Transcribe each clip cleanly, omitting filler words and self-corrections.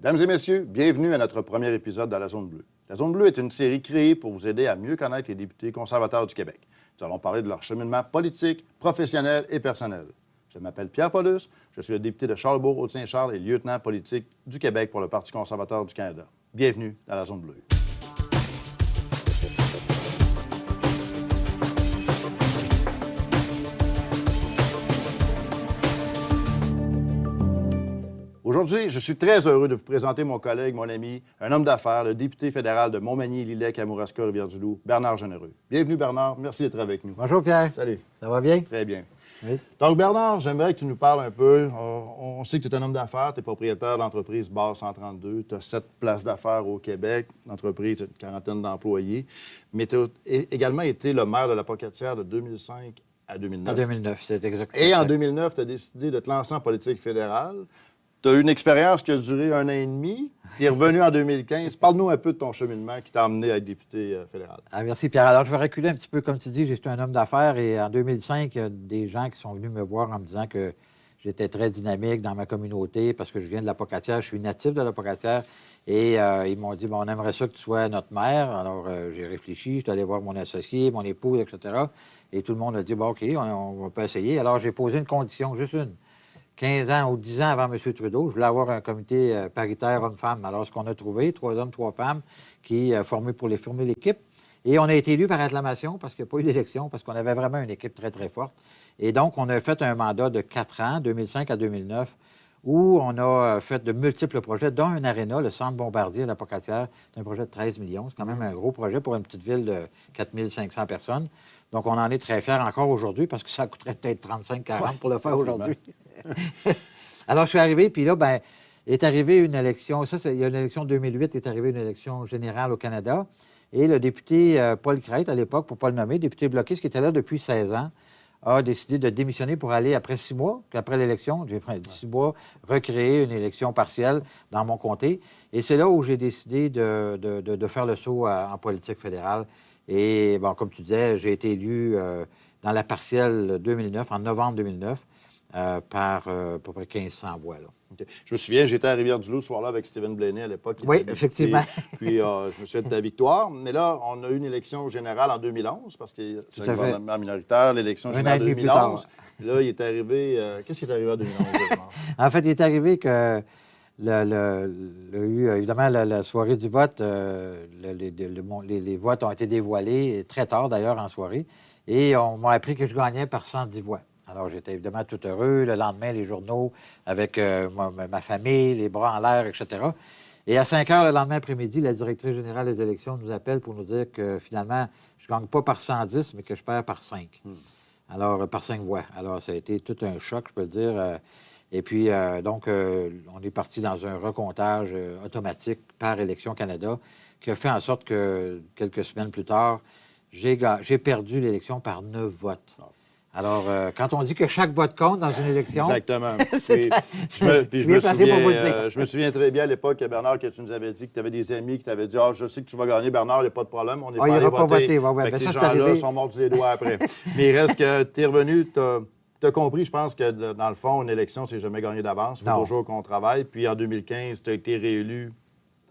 Mesdames et messieurs, bienvenue à notre premier épisode de La Zone Bleue. La Zone Bleue est une série créée pour vous aider à mieux connaître les députés conservateurs du Québec. Nous allons parler de leur cheminement politique, professionnel et personnel. Je m'appelle Pierre Paulus, je suis le député de Charlesbourg-Haute-Saint-Charles et lieutenant politique du Québec pour le Parti conservateur du Canada. Bienvenue dans La Zone Bleue. Aujourd'hui, je suis très heureux de vous présenter mon collègue, mon ami, un homme d'affaires, le député fédéral de Montmagny, Lillec, Kamouraska, Rivière-du-Loup, Bernard Généreux. Bienvenue, Bernard. Merci d'être avec nous. Bonjour, Pierre. Salut. Ça va bien? Très bien. Oui. Donc, Bernard, j'aimerais que tu nous parles un peu. On sait que tu es un homme d'affaires, tu es propriétaire de l'entreprise Bar 132, tu as 7 places d'affaires au Québec, l'entreprise a une quarantaine d'employés, mais tu as également été le maire de la Pocatière de 2005 à 2009. En 2009, c'est exactement Et ça. en 2009, tu as décidé de te lancer en politique fédérale. Tu as eu une expérience qui a duré 1 an et demi. Tu es revenu en 2015. Parle-nous un peu de ton cheminement qui t'a amené à être député fédéral. Ah, merci, Pierre. Alors, je vais reculer un petit peu. Comme tu dis, j'étais un homme d'affaires et en 2005, il y a des gens qui sont venus me voir en me disant que j'étais très dynamique dans ma communauté parce que je viens de la Pocatière, je suis natif de la Pocatière. Et ils m'ont dit, bon, on aimerait ça que tu sois notre maire. Alors, j'ai réfléchi, je suis allé voir mon associé, mon épouse, etc. Et tout le monde a dit, bon, OK, on peut essayer. Alors, j'ai posé une condition, juste une. 15 ans ou 10 ans avant M. Trudeau, je voulais avoir un comité paritaire homme-femme. Alors, ce qu'on a trouvé, 3 hommes, 3 femmes, qui formaient pour former l'équipe. Et on a été élus par acclamation parce qu'il n'y a pas eu d'élection, parce qu'on avait vraiment une équipe très, très forte. Et donc, on a fait un mandat de 4 ans, 2005 à 2009, où on a fait de multiples projets, dont un aréna, le Centre Bombardier à la Pocatière. C'est un projet de 13 millions. C'est quand même un gros projet pour une petite ville de 4 500 personnes. Donc, on en est très fiers encore aujourd'hui parce que ça coûterait peut-être 35-40 pour le faire aujourd'hui. Alors, je suis arrivé, puis là, bien, est arrivée une élection. Il y a une élection 2008, est arrivée une élection générale au Canada. Et le député Paul Crête, à l'époque, pour ne pas le nommer, député bloquiste qui était là depuis 16 ans, a décidé de démissionner pour aller, après 6 mois, après l'élection, 6 mois, recréer une élection partielle dans mon comté. Et c'est là où j'ai décidé de faire le saut en politique fédérale. Et, bon, comme tu disais, j'ai été élu dans la partielle 2009, en novembre 2009, par à peu près 1500 voix. Là. Okay. Je me souviens, j'étais à Rivière-du-Loup ce soir-là avec Stephen Blaney à l'époque. Oui, effectivement. Puis, je me souviens de ta victoire. Mais là, on a eu une élection générale en 2011 parce que c'est un gouvernement minoritaire, l'élection générale en 2011. Là, il est arrivé... Qu'est-ce qui est arrivé en 2011? En fait, il est arrivé que... évidemment, la soirée du vote, les votes ont été dévoilés très tard, d'ailleurs, en soirée. Et on m'a appris que je gagnais par 110 voix. Alors, j'étais évidemment tout heureux. Le lendemain, les journaux avec ma famille, les bras en l'air, etc. Et à 5 heures le lendemain après-midi, la directrice générale des élections nous appelle pour nous dire que finalement, je ne gagne pas par 110, mais que je perds par 5. Alors, par 5 voix. Alors, ça a été tout un choc, je peux le dire. Et puis, donc, on est parti dans un recomptage automatique par Élections Canada qui a fait en sorte que, quelques semaines plus tard, j'ai perdu l'élection par 9 votes. Alors, quand on dit que chaque vote compte dans une élection... Exactement. Je me souviens très bien à l'époque, Bernard, que tu nous avais dit que tu avais des amis qui t'avaient dit « Ah, je sais que tu vas gagner, Bernard, il n'y a pas de problème, on n'est pas allé voter. » Fait que ces gens-là sont mordus les doigts après. Mais il reste que tu es revenu, tu as compris, je pense, que dans le fond, une élection, c'est jamais gagné d'avance. Il faut toujours qu'on travaille. Puis en 2015, tu as été réélu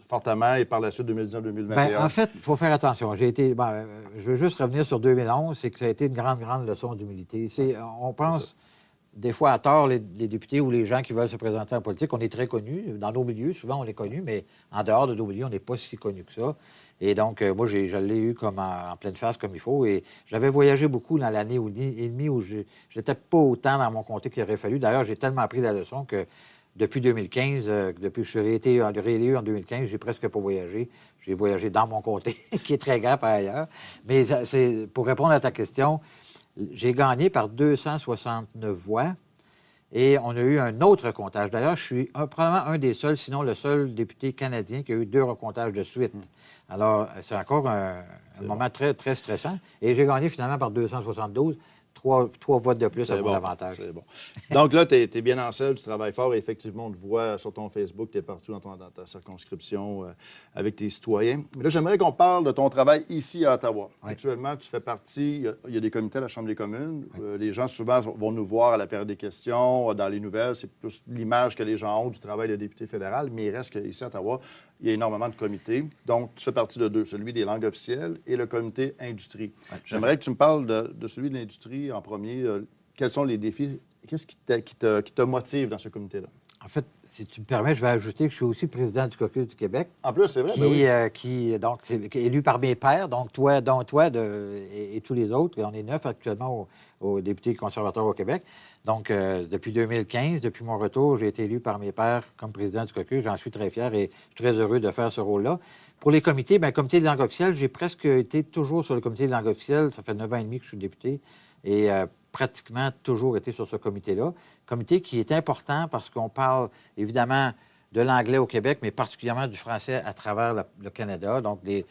fortement et par la suite, 2019-2021. Bien, en fait, il faut faire attention. Je veux juste revenir sur 2011, c'est que ça a été une grande, grande leçon d'humilité. On pense des fois à tort, les députés ou les gens qui veulent se présenter en politique, on est très connus. Dans nos milieux, souvent, on est connus, mais en dehors de nos milieux, on n'est pas si connus que ça. Et donc, moi, je l'ai eu comme en pleine face, comme il faut. Et j'avais voyagé beaucoup dans l'année et demie où je n'étais pas autant dans mon comté qu'il aurait fallu. D'ailleurs, j'ai tellement appris la leçon que depuis 2015, depuis que je suis été réélu en 2015, j'ai presque pas voyagé. J'ai voyagé dans mon comté, qui est très grand par ailleurs. Mais pour répondre à ta question, j'ai gagné par 269 voix. Et on a eu un autre comptage. D'ailleurs, je suis probablement un des seuls, sinon le seul député canadien qui a eu 2 recomptages de suite. Alors, c'est encore un moment très, très stressant. Et j'ai gagné finalement par 272. trois votes de plus à mon avantage. C'est bon. Donc là, tu es bien en selle, tu travailles fort et effectivement, on te voit sur ton Facebook, tu es partout dans ta circonscription avec tes citoyens. Mais là, j'aimerais qu'on parle de ton travail ici à Ottawa. Oui. Actuellement, tu fais partie, il y a des comités à la Chambre des communes. Oui. Les gens souvent vont nous voir à la période des questions, dans les nouvelles. C'est plus l'image que les gens ont du travail de député fédéral, mais il reste qu'ici à Ottawa, il y a énormément de comités. Donc, tu fais partie de deux, celui des langues officielles et le comité industrie. Oui, j'aimerais que tu me parles de celui de l'industrie en premier. Quels sont les défis? Qu'est-ce qui te motive dans ce comité-là? En fait, si tu me permets, je vais ajouter que je suis aussi président du Caucus du Québec. En plus, c'est vrai. Donc, c'est élu par mes pairs, donc toi et tous les autres. On est 9 actuellement aux députés conservateurs au Québec. Donc, depuis 2015, depuis mon retour, j'ai été élu par mes pairs comme président du Caucus. J'en suis très fier et je suis très heureux de faire ce rôle-là. Pour les comités, bien, comité de langue officielle, j'ai presque été toujours sur le comité de langue officielle. Ça fait 9 ans et demi que je suis député et pratiquement toujours été sur ce comité-là. Comité qui est important parce qu'on parle évidemment de l'anglais au Québec, mais particulièrement du français à travers le Canada, donc les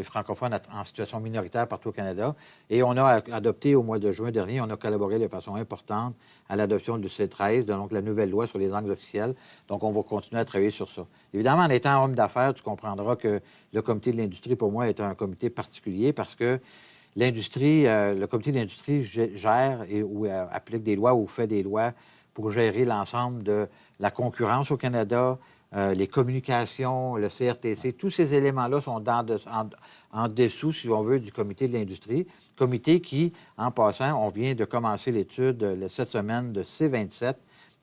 francophones en situation minoritaire partout au Canada. Et on a adopté au mois de juin dernier, on a collaboré de façon importante à l'adoption du C13, donc la nouvelle loi sur les langues officielles. Donc, on va continuer à travailler sur ça. Évidemment, en étant homme d'affaires, tu comprendras que le comité de l'industrie, pour moi, est un comité particulier parce que l'industrie, le comité de l'industrie gère ou applique des lois ou fait des lois pour gérer l'ensemble de la concurrence au Canada, les communications, le CRTC. Tous ces éléments-là sont en dessous, si on veut, du comité de l'industrie. Comité qui, en passant, on vient de commencer l'étude cette semaine de C27.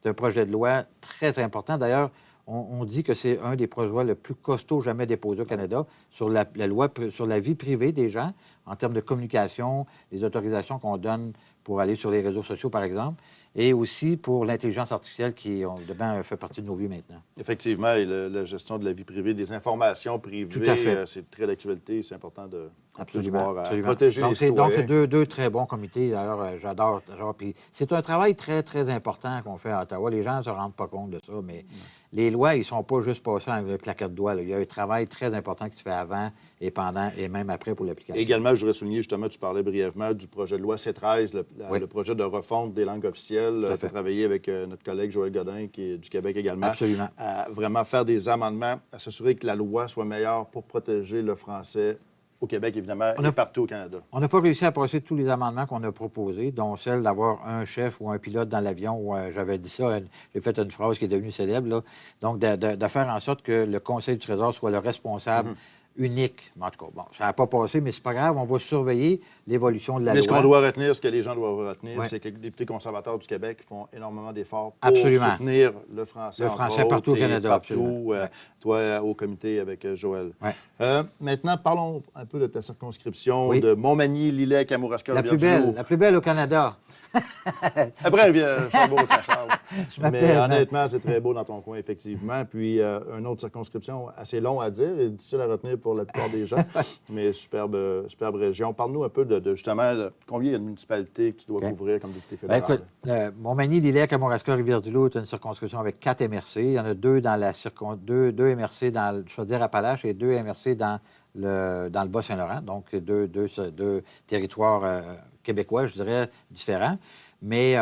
C'est un projet de loi très important. D'ailleurs, on dit que c'est un des projets de loi le plus costaud jamais déposé au Canada sur la loi sur la vie privée des gens, en termes de communication, les autorisations qu'on donne pour aller sur les réseaux sociaux, par exemple, et aussi pour l'intelligence artificielle qui fait partie de nos vies maintenant. Effectivement, et la gestion de la vie privée, des informations privées, c'est très d'actualité. C'est important de protéger les citoyens. Donc, c'est deux très bons comités. D'ailleurs, j'adore. Puis c'est un travail très, très important qu'on fait à Ottawa. Les gens ne se rendent pas compte de ça, mais les lois, ils ne sont pas juste passés avec le claquet de doigts. Il y a un travail très important qui se fait avant et pendant et même après pour l'application. Également, je voudrais souligner, justement, tu parlais brièvement du projet de loi C13, le projet de refonte des langues officielles. Tu as travaillé avec notre collègue Joël Godin, qui est du Québec également. Absolument. À vraiment faire des amendements, à s'assurer que la loi soit meilleure pour protéger le français au Québec, évidemment, et partout au Canada. On n'a pas réussi à passer tous les amendements qu'on a proposés, dont celle d'avoir un chef ou un pilote dans l'avion. J'avais dit ça, j'ai fait une phrase qui est devenue célèbre. Là. Donc, de faire en sorte que le Conseil du Trésor soit le responsable unique. En tout cas, bon, ça n'a pas passé, mais c'est pas grave. On va surveiller l'évolution de la loi. Mais ce qu'on doit retenir, ce que les gens doivent retenir, c'est que les députés conservateurs du Québec font énormément d'efforts pour soutenir le français. Le français partout au Canada, partout, toi, au comité avec Joël. Maintenant, parlons un peu de ta circonscription de Montmagny, Lillet, Kamouraska, la plus belle au Canada. Après, Chambord-Saint-Charles. Mais honnêtement, c'est très beau dans ton coin, effectivement. Puis, une autre circonscription assez long à dire et difficile à retenir pour la plupart des gens, mais superbe région. Parle-nous un peu de justement, combien il y a de municipalités que tu dois couvrir comme député fédéral? Écoute, Montmagny, Lillet, Kamouraska, Rivière-du-Loup est une circonscription avec 4 MRC. Il y en a 2 dans la deux MRC dans le Chaudière-Appalaches et 2 MRC dans le Bas-Saint-Laurent. Donc, deux territoires québécois, je dirais, différents. Mais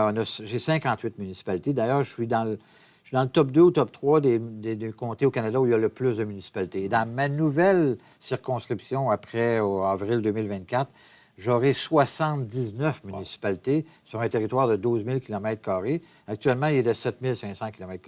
j'ai 58 municipalités. D'ailleurs, je suis dans le top 2 ou top 3 des comtés au Canada où il y a le plus de municipalités. Et dans ma nouvelle circonscription, après avril 2024, j'aurai 79 municipalités sur un territoire de 12 000 km². Actuellement, il est de 7 500 km².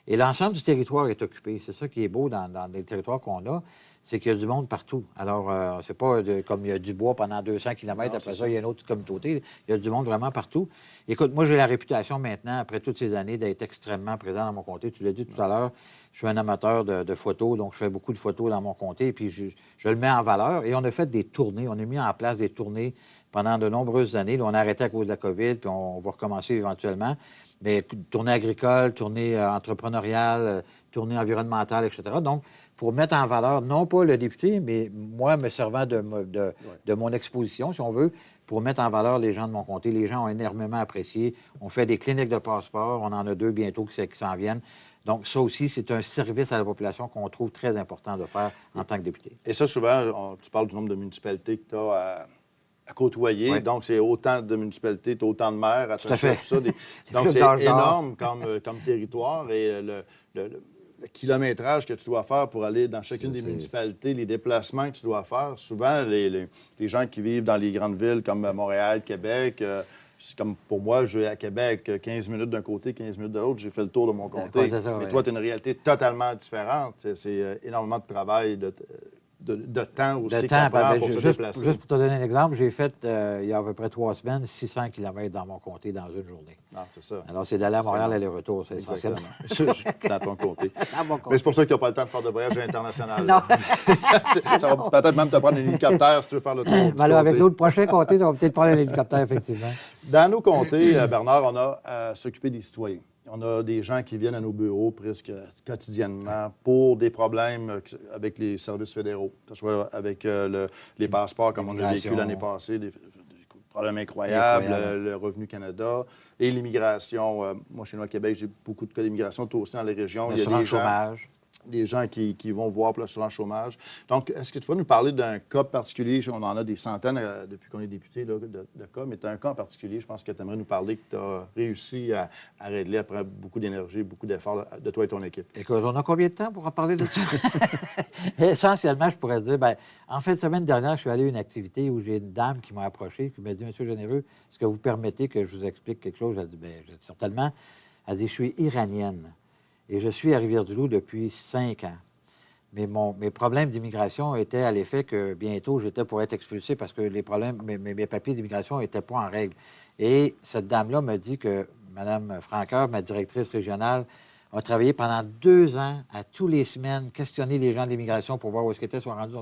Et l'ensemble du territoire est occupé. C'est ça qui est beau dans les territoires qu'on a, c'est qu'il y a du monde partout. Alors, c'est pas comme il y a du bois pendant 200 km, après ça, il y a une autre communauté. Il y a du monde vraiment partout. Écoute, moi, j'ai la réputation maintenant, après toutes ces années, d'être extrêmement présent dans mon comté. Tu l'as dit tout à l'heure, je suis un amateur de photos, donc je fais beaucoup de photos dans mon comté, puis je le mets en valeur. Et on a fait des tournées. On a mis en place des tournées pendant de nombreuses années. Là, on a arrêté à cause de la COVID, puis on va recommencer éventuellement. Mais tournée agricole, tournée entrepreneuriale, tournée environnementale, etc. Donc, pour mettre en valeur, non pas le député, mais moi, me servant de mon exposition, si on veut, pour mettre en valeur les gens de mon comté. Les gens ont énormément apprécié. On fait des cliniques de passeport. On en a 2 bientôt qui s'en viennent. Donc, ça aussi, c'est un service à la population qu'on trouve très important de faire en tant que député. Et ça, souvent, tu parles du nombre de municipalités que tu as à côtoyer. Oui. Donc, c'est autant de municipalités, autant de maires, à tout ça. Donc, c'est énorme comme territoire. Et le kilométrage que tu dois faire pour aller dans chacune des municipalités, les déplacements que tu dois faire, souvent, les gens qui vivent dans les grandes villes comme Montréal, Québec, c'est comme pour moi, je vais à Québec 15 minutes d'un côté, 15 minutes de l'autre, j'ai fait le tour de mon comté. Mais toi, tu as une réalité totalement différente. C'est énormément de travail, de temps aussi que ça prend pour se déplacer. Juste pour te donner un exemple, j'ai fait, il y a à peu près 3 semaines, 600 km dans mon comté dans une journée. Ah, c'est ça. Alors, c'est d'aller à Montréal, aller-retour, c'est essentiellement. Dans ton comté. Mais c'est pour ça que tu n'as pas le temps de faire de voyage international. Non. Ça va peut-être même te prendre un hélicoptère si tu veux faire le tour. Ben là, avec l'autre prochain comté, ça va peut-être prendre un hélicoptère, effectivement. Dans nos comtés, Bernard, on a à s'occuper des citoyens. On a des gens qui viennent à nos bureaux presque quotidiennement pour des problèmes avec les services fédéraux, que ce soit avec les passeports, comme on a vécu l'année passée, des problèmes incroyables, le Revenu Canada et l'immigration. Moi, chez nous à Québec, j'ai beaucoup de cas d'immigration, toi aussi dans les régions. Il y a des gens qui vont voir pour l'assurance chômage. Donc, est-ce que tu peux nous parler d'un cas particulier? On en a des centaines depuis qu'on est député là, de cas, mais tu as un cas en particulier, je pense que tu aimerais nous parler, que tu as réussi à régler après beaucoup d'énergie, beaucoup d'efforts de toi et ton équipe. Écoute, on a combien de temps pour en parler de ça? Essentiellement, je pourrais dire, en fin de semaine dernière, je suis allé à une activité où j'ai une dame qui m'a approché et qui m'a dit, Monsieur Généreux, est-ce que vous permettez que je vous explique quelque chose? J'ai dit, bien, certainement. Elle dit, je suis iranienne. Et je suis à Rivière-du-Loup depuis 5 ans. Mais mes problèmes d'immigration étaient à l'effet que bientôt, j'étais pour être expulsé parce que mes papiers d'immigration n'étaient pas en règle. Et cette dame-là m'a dit que Mme Franqueur, ma directrice régionale, a travaillé pendant 2 ans, à tous les semaines, questionner les gens de l'immigration pour voir où est-ce qu'elle était, soit rendue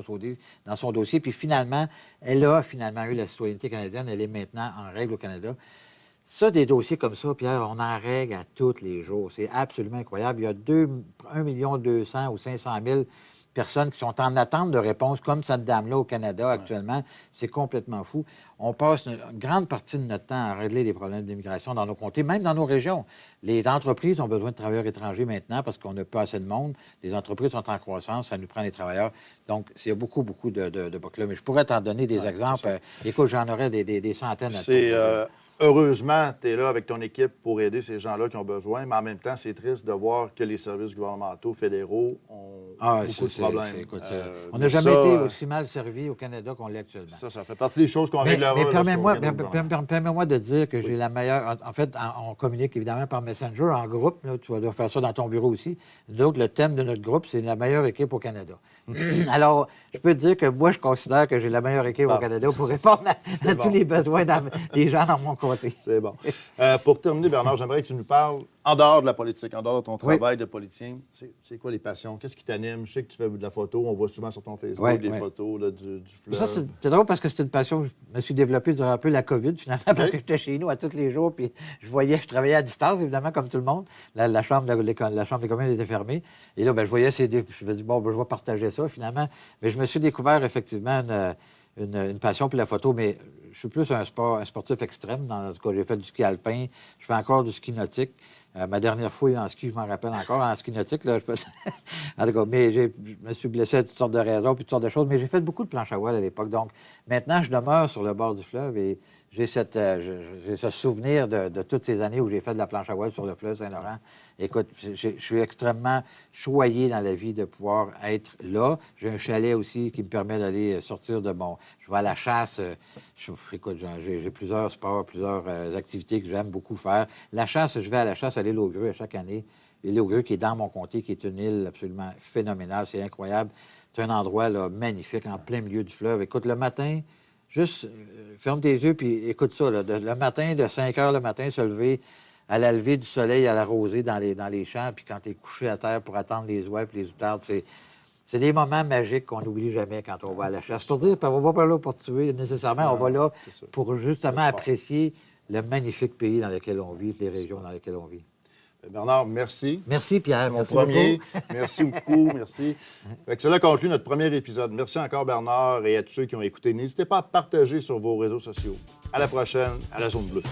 dans son dossier. Puis finalement, elle a eu la citoyenneté canadienne. Elle est maintenant en règle au Canada. Ça, des dossiers comme ça, Pierre, on en règle à tous les jours. C'est absolument incroyable. Il y a 1 200 000 ou 500 000 personnes qui sont en attente de réponse, comme cette dame-là au Canada actuellement. C'est complètement fou. On passe une grande partie de notre temps à régler les problèmes d'immigration dans nos comtés, même dans nos régions. Les entreprises ont besoin de travailleurs étrangers maintenant parce qu'on n'a pas assez de monde. Les entreprises sont en croissance, ça nous prend des travailleurs. Donc, il y a beaucoup de boucles. Mais je pourrais t'en donner des exemples. Écoute, j'en aurais des centaines à Heureusement, tu es là avec ton équipe pour aider ces gens-là qui ont besoin, mais en même temps, c'est triste de voir que les services gouvernementaux fédéraux ont beaucoup de problèmes. On n'a jamais été aussi mal servi au Canada qu'on l'est actuellement. Ça fait partie des choses qu'on réglera. Mais permets-moi de dire que j'ai la meilleure... En fait, on communique évidemment par Messenger, en groupe. Là, tu vas devoir faire ça dans ton bureau aussi. Donc, le thème de notre groupe, c'est la meilleure équipe au Canada. Alors, je peux te dire que moi, je considère que j'ai la meilleure équipe au Canada pour répondre à tous les besoins des gens dans mon côté. C'est bon. Pour terminer, Bernard, j'aimerais que tu nous parles, en dehors de la politique, en dehors de ton travail de politicien, c'est quoi les passions? Qu'est-ce qui t'anime? Je sais que tu fais de la photo. On voit souvent sur ton Facebook des photos là, du fleuve. Ça, c'est drôle parce que c'est une passion que je me suis développée durant un peu la COVID, finalement, parce que j'étais chez nous à tous les jours, puis je travaillais à distance, évidemment, comme tout le monde. La chambre des communes était fermée. Et là, je voyais je me dis, je vais partager ça, finalement. Mais je me suis découvert, effectivement, une passion pour la photo, mais je suis plus un sportif extrême. En tout cas, j'ai fait du ski alpin. Je fais encore du ski nautique. Ma dernière fouille en ski, je m'en rappelle encore, en ski nautique, là, en tout cas, mais je me suis blessé à toutes sortes de raisons, puis toutes sortes de choses, mais j'ai fait beaucoup de planche à voile à l'époque. Donc, maintenant, je demeure sur le bord du fleuve et j'ai ce souvenir de toutes ces années où j'ai fait de la planche à voile sur le fleuve Saint-Laurent. Écoute, je suis extrêmement choyé dans la vie de pouvoir être là. J'ai un chalet aussi qui me permet d'aller sortir de mon... Je vais à la chasse. Écoute, j'ai plusieurs sports, plusieurs activités que j'aime beaucoup faire. La chasse, je vais à la chasse à l'île aux Grues à chaque année. L'île aux Grues qui est dans mon comté, qui est une île absolument phénoménale. C'est incroyable. C'est un endroit là, magnifique, en plein milieu du fleuve. Écoute, le matin... Juste, ferme tes yeux puis écoute ça. Là, le matin, de 5 heures le matin, se lever à la levée du soleil, à la rosée dans les champs, puis quand tu es couché à terre pour attendre les oies et les outardes, c'est des moments magiques qu'on n'oublie jamais quand on va à la chasse. Pour dire qu'on ne va pas là pour tuer nécessairement, on va là pour justement apprécier le magnifique pays dans lequel on vit, les régions dans lesquelles on vit. Bernard, merci. Merci, Pierre. Merci beaucoup. Merci. Cela conclut notre premier épisode. Merci encore, Bernard, et à tous ceux qui ont écouté. N'hésitez pas à partager sur vos réseaux sociaux. À la prochaine, à la Zone Bleue.